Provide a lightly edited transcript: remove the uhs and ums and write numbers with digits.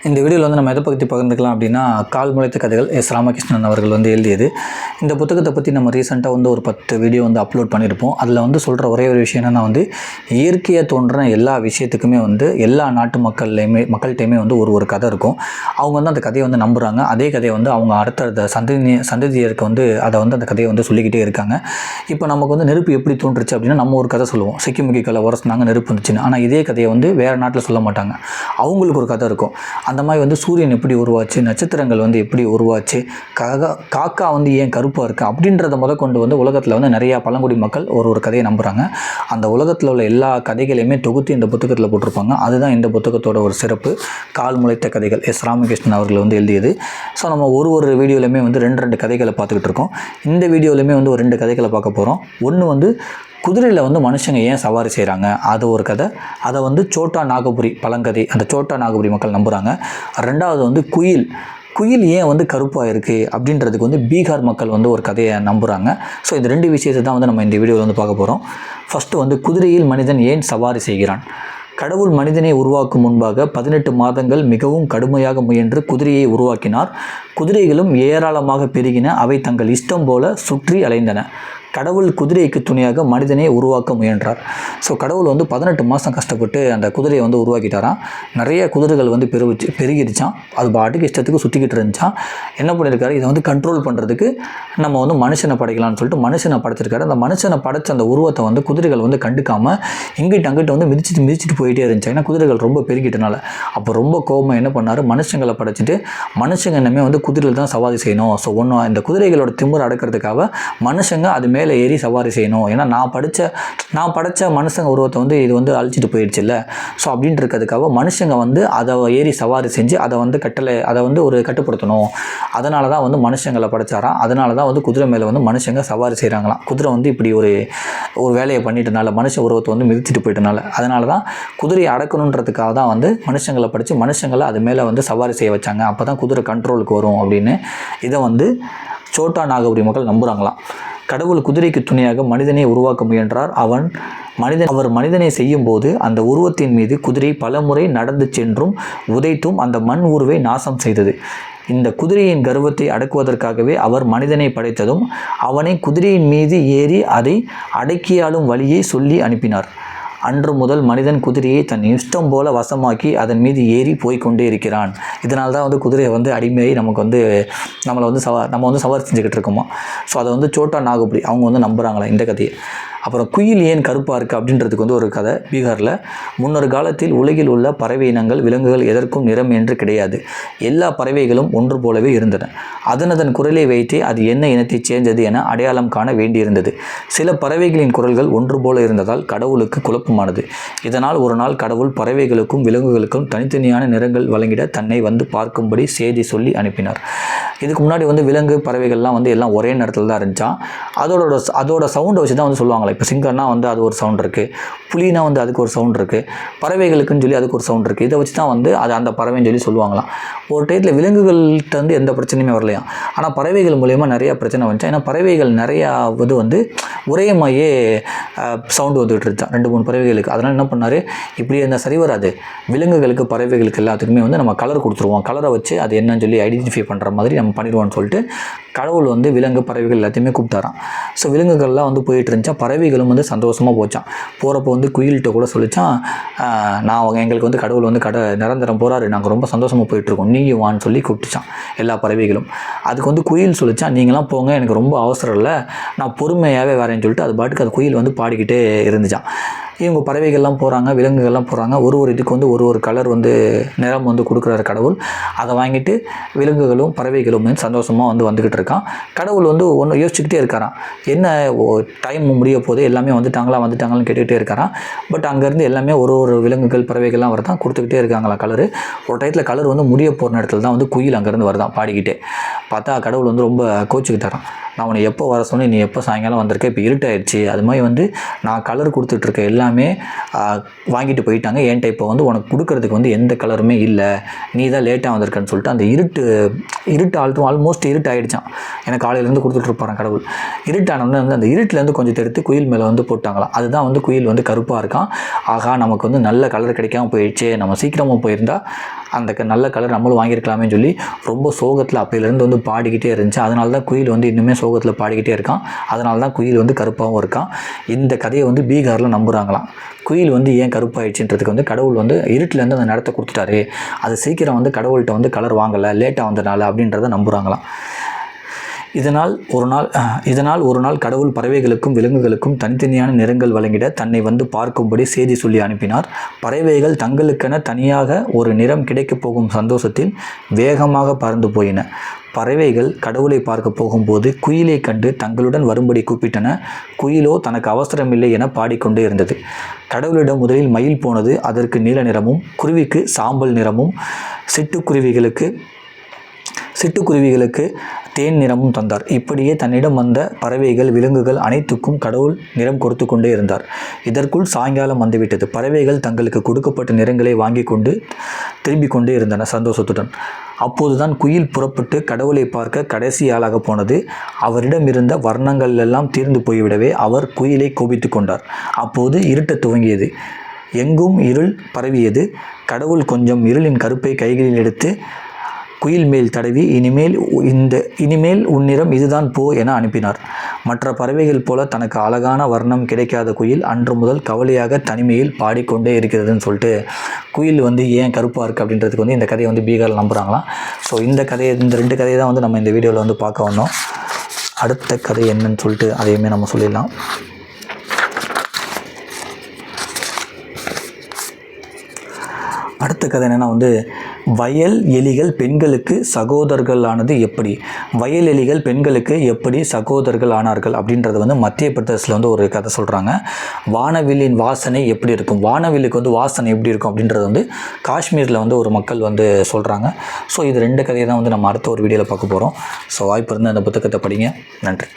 இந்த வீடியோவில் வந்து நம்ம எதை பற்றி பகிர்ந்துக்கலாம் அப்படின்னா, கால் முளைத்த கதைகள் எஸ் ராமகிருஷ்ணன் அவர்கள் வந்து எழுதியது. இந்த புத்தகத்தை பற்றி நம்ம ரீசெண்டாக வந்து ஒரு 10 வீடியோ வந்து அப்லோட் பண்ணியிருப்போம். அதில் வந்து சொல்கிற ஒரே ஒரு விஷயம் என்னென்னா வந்து, இயற்கையாக தோன்றின எல்லா விஷயத்துக்குமே வந்து எல்லா நாட்டு மக்கள்கிட்டையுமே வந்து ஒரு கதை இருக்கும். அவங்க வந்து அந்த கதையை வந்து நம்புகிறாங்க. அதே கதையை வந்து அவங்க அடுத்த சந்ததியருக்கு வந்து அதை வந்து அந்த கதையை வந்து சொல்லிக்கிட்டே இருக்காங்க. இப்போ நமக்கு வந்து நெருப்பு எப்படி தோன்றுச்சு அப்படின்னா, நம்ம ஒரு கதை சொல்லுவோம், சிக்கிமுக்கி கலை உரசினாங்க நெருப்பு வந்துச்சுன்னு. ஆனால் இதே கதையை வந்து வேறு நாட்டில் சொல்ல மாட்டாங்க. அவங்களுக்கு ஒரு கதை இருக்கும். அந்த மாதிரி வந்து சூரியன் எப்படி உருவாச்சு, நட்சத்திரங்கள் வந்து எப்படி உருவாச்சு, காக்கா வந்து ஏன் கருப்பாக இருக்குது அப்படின்றத கொண்டு வந்து உலகத்தில் வந்து நிறையா பழங்குடி மக்கள் ஒரு கதையை நம்புகிறாங்க. அந்த உலகத்தில் உள்ள எல்லா கதைகளையுமே தொகுத்து இந்த புத்தகத்தில் போட்டிருப்பாங்க. அதுதான் இந்த புத்தகத்தோட ஒரு சிறப்பு. கால் முளைத்த கதைகள் எஸ் ராமகிருஷ்ணன் அவர்கள் வந்து எழுதியது. ஸோ நம்ம ஒரு வீடியோலையுமே வந்து 2 கதைகளை பார்த்துக்கிட்டு இருக்கோம். இந்த வீடியோலையுமே வந்து ஒரு 2 கதைகளை பார்க்க போகிறோம். ஒன்று வந்து குதிரையில் வந்து மனுஷங்க ஏன் சவாரி செய்கிறாங்க, அது ஒரு கதை. அதை வந்து சோட்டா நாகபுரி பழங்கதை, அந்த சோட்டா நாகபுரி மக்கள் நம்புகிறாங்க. 2வது வந்து குயில் ஏன் வந்து கருப்பாக இருக்குது அப்படின்றதுக்கு வந்து பீகார் மக்கள் வந்து ஒரு கதையை நம்புகிறாங்க. ஸோ இந்த 2 விஷயத்தை தான் வந்து நம்ம இந்த வீடியோவில் வந்து பார்க்க போகிறோம். ஃபஸ்ட்டு வந்து குதிரையில் மனிதன் ஏன் சவாரி செய்கிறான். கடவுள் மனிதனை உருவாக்கும் முன்பாக 18 மாதங்கள் மிகவும் கடுமையாக முயன்று குதிரையை உருவாக்கினார். குதிரைகளும் ஏராளமாக பெருகின. அவை தங்கள் இஷ்டம் போல சுற்றி அலைந்தன. கடவுள் குதிரைக்கு துணையாக மனிதனை உருவாக்க முயன்றார். ஸோ கடவுள் வந்து 18 மாதம் கஷ்டப்பட்டு அந்த குதிரையை வந்து உருவாக்கிட்டாராம். நிறைய குதிரைகள் வந்து பெருகிடுச்சான். அது பாட்டுக்கு இஷ்டத்துக்கு சுற்றிக்கிட்டு இருந்துச்சான். என்ன பண்ணியிருக்காரு, இதை வந்து கண்ட்ரோல் பண்ணுறதுக்கு நம்ம வந்து மனுஷனை படைக்கலாம்னு சொல்லிட்டு மனுஷனை படைச்சிருக்காரு. அந்த மனுஷனை படைச்ச அந்த உருவத்தை வந்து குதிரைகள் வந்து கண்டுக்காமல் அங்கிட்டு வந்து மிதிச்சிட்டு போயிட்டே இருந்துச்சு. ஏன்னா குதிரைகள் ரொம்ப பெருகிட்டனால. அப்போ ரொம்ப கோபமாக என்ன பண்ணார், மனுஷங்களை படைச்சிட்டு மனுஷங்க இனிமேல் வந்து குதிரையில் தான் சவாரி செய்யணும். ஸோ இந்த குதிரைகளோட திமிரை அடக்கிறதுக்காக மனுஷங்க அது மேலே ஏறி சவாரி செய்யணும். ஏன்னா நான் படைச்ச மனுஷங்க உருவத்தை வந்து இது வந்து அழிச்சிட்டு போயிடுச்சு இல்லை. ஸோ அப்படின்ட்டு இருக்கிறதுக்காக மனுஷங்க வந்து அதை ஏறி சவாரி செஞ்சு அதை வந்து ஒரு கட்டுப்படுத்தணும். அதனால தான் வந்து மனுஷங்களை படைச்சாராம். அதனால தான் வந்து குதிரை மேலே வந்து மனுஷங்க சவாரி செய்கிறாங்களாம். குதிரை வந்து இப்படி ஒரு வேலையை பண்ணிட்டனால, மனுஷ உருவத்தை வந்து மிதிச்சிட்டு போயிட்டனால, அதனால தான் குதிரையை அடக்கணுன்றதுக்காக தான் வந்து மனுஷங்களை படித்து மனுஷங்களை அது மேலே வந்து சவாரி செய்ய வச்சாங்க. அப்போ தான் குதிரை கண்ட்ரோலுக்கு வரும் அப்படின்னு இதை வந்து சோட்டா நாகபுரி மக்கள் நம்புகிறாங்களாம். கடவுள் குதிரைக்கு துணையாக மனிதனை உருவாக்க முயன்றார். அவர் மனிதனை செய்யும் போது அந்த உருவத்தின் மீது குதிரை பலமுறை நடந்து சென்றும் உதைத்தும் அந்த மண் உருவை நாசம் செய்தது. இந்த குதிரையின் கர்வத்தை அடக்குவதற்காகவே அவர் மனிதனை படைத்ததும் அவனை குதிரையின் மீது ஏறி அதை அடக்கியாளும் வழியை சொல்லி அனுப்பினார். அன்று முதல் மனிதன் குதிரையை தன் இஷ்டம் போல வசமாக்கி அதன் மீது ஏறி போய்கொண்டே இருக்கிறான். இதனால தான் வந்து குதிரையை வந்து அடிமையாகி நம்ம வந்து சவாரி செஞ்சுக்கிட்டு இருக்கோமா. ஸோ அதை வந்து சோட்டா நாகபுரி அவங்க வந்து நம்புகிறாங்களா இந்த கதையை. அப்புறம் குயில் ஏன் கருப்பாக இருக்குது அப்படின்றதுக்கு வந்து ஒரு கதை. பீகாரில் முன்னொரு காலத்தில் உலகில் உள்ள பறவை இனங்கள், விலங்குகள் எதற்கும் நிறம் என்று கிடையாது. எல்லா பறவைகளும் ஒன்று போலவே இருந்தன. அதன் குரலை வைத்தே அது என்ன இனத்தைச் சேர்ந்தது என அடையாளம் காண வேண்டியிருந்தது. சில பறவைகளின் குரல்கள் ஒன்று போல இருந்ததால் கடவுளுக்கு குழப்பமானது. இதனால் ஒரு நாள் கடவுள் பறவைகளுக்கும் விலங்குகளுக்கும் தனித்தனியான நிறங்கள் வழங்கிட தன்னை வந்து பார்க்கும்படி செய்தி சொல்லி அனுப்பினார். இதுக்கு முன்னாடி வந்து விலங்கு பறவைகள்லாம் வந்து எல்லாம் ஒரே நேரத்தில் தான் இருந்துச்சான். அதோட சவுண்டை வச்சு தான் வந்து சொல்லுவாங்களே. இப்போ சிங்கர்னா வந்து அது ஒரு சவுண்ட் இருக்குது, புலினா வந்து அதுக்கு ஒரு சவுண்ட் இருக்குது, பறவைகளுக்குன்னு சொல்லி அதுக்கு ஒரு சவுண்ட் இருக்குது. இதை வச்சு தான் வந்து அது அந்த பறவைன்னு சொல்லி சொல்லுவாங்களாம். ஒரு டயத்தில் விலங்குகள்கிட்ட வந்து எந்த பிரச்சனையுமே வரலையாம். ஆனால் பறவைகள் மூலயமா நிறையா பிரச்சனை வந்துச்சு. ஏன்னா பறவைகள் நிறையா இது வந்து ஒரே மாதிரியே சவுண்டு வந்துகிட்டு இருந்துச்சான் 2-3 பறவைகளுக்கு. அதனால் என்ன பண்ணார், இப்படி இருந்தால் சரி வராது, விலங்குகளுக்கு பறவைகளுக்கு எல்லாத்துக்குமே வந்து நம்ம கலர் கொடுத்துருவோம், கலரை வச்சு அது என்னன்னு சொல்லி ஐடென்டிஃபை பண்ணுற மாதிரி நம்ம பண்ணிடுவோம்னு சொல்லிட்டு கடவுள் வந்து விலங்கு பறவைகள் எல்லாத்தையுமே கூப்பிட்டாராம். ஸோ விலங்குகள்லாம் வந்து போயிட்டு இருந்துச்சா, பறவைகளும் வந்து சந்தோஷமாக போச்சான். போகிறப்போ வந்து குயில்கிட்ட கூட சொல்லிச்சான், எங்களுக்கு வந்து கடவுள் வந்து நிரந்தரம் போகிறாரு, நாங்கள் ரொம்ப சந்தோஷமாக போயிட்டுருக்கோம், நீயும் வான்னு சொல்லி கூப்பிட்டுச்சான் எல்லா பறவைகளும். அதுக்கு வந்து குயில் சொல்லிச்சான், நீங்களாம் போங்க, எனக்கு ரொம்ப அவசரம் இல்லை, நான் பொறுமையாகவே வரேன்னு சொல்லிட்டு அது பாட்டுக்கு அது குயில் வந்து பாடிக்கிட்டே இருந்துச்சான். இவங்க பறவைகள்லாம் போகிறாங்க, விலங்குகள்லாம் போகிறாங்க. ஒரு இதுக்கு வந்து ஒரு கலர் வந்து நிறம் வந்து கொடுக்குறாரு கடவுள். அதை வாங்கிட்டு விலங்குகளும் பறவைகளும் சந்தோஷமாக வந்துக்கிட்டு இருக்கான். கடவுள் வந்து ஒன்று யோசிச்சுக்கிட்டே இருக்காராம், என்ன டைம் முடிய போது எல்லாமே வந்துட்டாங்களான்னு கேட்டுக்கிட்டே இருக்காராம். பட் அங்கேருந்து எல்லாமே ஒரு விலங்குகள் பறவைகள்லாம் வரதான் கொடுத்துக்கிட்டே இருக்காங்களா கலரு. ஒரு டயத்தில் கலர் வந்து முடிய போகிற இடத்துல தான் வந்து குயில் அங்கேருந்து வருதான் பாடிக்கிட்டே. பார்த்தா கடவுள் வந்து ரொம்ப கோச்சிக்கிட்டாரான், நான் உன்னை எப்போ வர சொன்னேன், நீ எப்போ சாயங்காலம் வந்திருக்க, இப்போ இருட்டாயிடுச்சு, அது மாதிரி வந்து நான் கலர் கொடுத்துட்ருக்கேன் எல்லாமே எல்லாமே வாங்கிட்டு போயிட்டாங்க. என்கிட்ட இப்போ வந்து உனக்கு கொடுக்கறதுக்கு வந்து எந்த கலருமே இல்லை, நீ தான் லேட்டாக வந்திருக்கன்னு சொல்லிட்டு அந்த இருட்டு ஆல்மோஸ்ட் இருட்டு ஆகிடுச்சான். எனக்கு காலையிலேருந்து கொடுத்துட்ருப்பாரன் கடவுள். இருட்டானோடனே வந்து அந்த இருட்டிலேருந்து கொஞ்சம் எடுத்து குயில் மேலே வந்து போட்டாங்களாம். அதுதான் வந்து குயில் வந்து கருப்பாக இருக்கான். ஆகா, நமக்கு வந்து நல்ல கலர் கிடைக்காம போயிடுச்சு, நம்ம சீக்கிரமாக போயிருந்தா அந்த நல்ல கலர் நம்மளும் வாங்கியிருக்கலாமே சொல்லி ரொம்ப சோகத்தில் அப்பையிலேருந்து வந்து பாடிக்கிட்டே இருந்துச்சு. அதனால தான் குயில் வந்து இன்னுமே சோகத்தில் பாடிக்கிட்டே இருக்கான். அதனால தான் குயில் வந்து கருப்பாகவும் இருக்கான். இந்த கதையை வந்து பீகாரில் நம்புகிறாங்களாம். குயில் வந்து ஏன் கருப்பாயிடுச்சுன்றதுக்கு வந்து கடவுள் வந்து இருட்டிலேருந்து அந்த நிறத்தை கொடுத்துட்டாரு, அது சீக்கிரம் வந்து கடவுள்கிட்ட வந்து கலர் வாங்கலை, லேட்டாக வந்தனால அப்படின்றத நம்புகிறாங்களாம். இதனால் ஒரு நாள் கடவுள் பறவைகளுக்கும் விலங்குகளுக்கும் தனித்தனியான நிறங்கள் வழங்கிட தன்னை வந்து பார்க்கும்படி செய்தி சொல்லி அனுப்பினார். பறவைகள் தங்களுக்கென தனியாக ஒரு நிறம் கிடைக்கப் போகும் சந்தோஷத்தில் வேகமாக பறந்து போயின. பறவைகள் கடவுளை பார்க்க போகும்போது குயிலை கண்டு தங்களுடன் வரும்படி கூப்பிட்டன. குயிலோ தனக்கு அவசரமில்லை என பாடிக்கொண்டே இருந்தது. கடவுளிடம் முதலில் மயில் போனது. அதற்கு நீல நிறமும், குருவிக்கு சாம்பல் நிறமும், சிட்டுக்குருவிகளுக்கு தேன் நிறமும் தந்தார். இப்படியே தன்னிடம் வந்த பறவைகள் விலங்குகள் அனைத்துக்கும் கடவுள் நிறம் கொடுத்து கொண்டே இருந்தார். இதற்குள் சாயங்காலம் வந்துவிட்டது. பறவைகள் தங்களுக்கு கொடுக்கப்பட்ட நிறங்களை வாங்கி கொண்டு திரும்பிக் கொண்டே இருந்தன சந்தோஷத்துடன். அப்போதுதான் குயில் புறப்பட்டு கடவுளை பார்க்க கடைசி ஆளாக போனது. அவரிடம் இருந்த வர்ணங்கள் எல்லாம் தீர்ந்து போய்விடவே அவர் குயிலை கோபித்து கொண்டார். அப்போது இருட்டத் துவங்கியது. எங்கும் இருள் பரவியது. கடவுள் கொஞ்சம் இருளின் கருப்பை கைகளில் எடுத்து குயில் மேல் தடவி இனிமேல் உன்னிறம் இதுதான் போ என அனுப்பினார். மற்ற பறவைகள் போல தனக்கு அழகான வர்ணம் கிடைக்காத குயில் அன்று முதல் கவலையாக தனிமையில் பாடிக்கொண்டே இருக்கிறதுன்னு சொல்லிட்டு குயில் வந்து ஏன் கருப்பாக இருக்குது அப்படின்றதுக்கு வந்து இந்த கதையை வந்து பீகாரில் நம்புகிறாங்களாம். ஸோ இந்த 2 கதையை தான் வந்து நம்ம இந்த வீடியோவில் வந்து பார்க்க வந்தோம். அடுத்த கதை என்னன்னு சொல்லிட்டு அதையுமே நம்ம சொல்லிடலாம். அடுத்த கதை என்னென்னா வந்து வயல் எலிகள் பெண்களுக்கு சகோதரர்களானது எப்படி, வயல் எலிகள் பெண்களுக்கு எப்படி சகோதரர்கள் ஆனார்கள் அப்படின்றது வந்து மத்திய பிரதேசத்தில் வந்து ஒரு கதை சொல்கிறாங்க. வானவில்லின் வாசனை எப்படி இருக்கும், வானவில்லுக்கு வந்து வாசனை எப்படி இருக்கும் அப்படின்றது வந்து காஷ்மீரில் வந்து ஒரு மக்கள் வந்து சொல்கிறாங்க. ஸோ இது 2 கதையை தான் வந்து நம்ம அடுத்த ஒரு வீடியோவில் பார்க்க போகிறோம். ஸோ வாய்ப்பு இருந்து அந்த புத்தகத்தை படிங்க. நன்றி.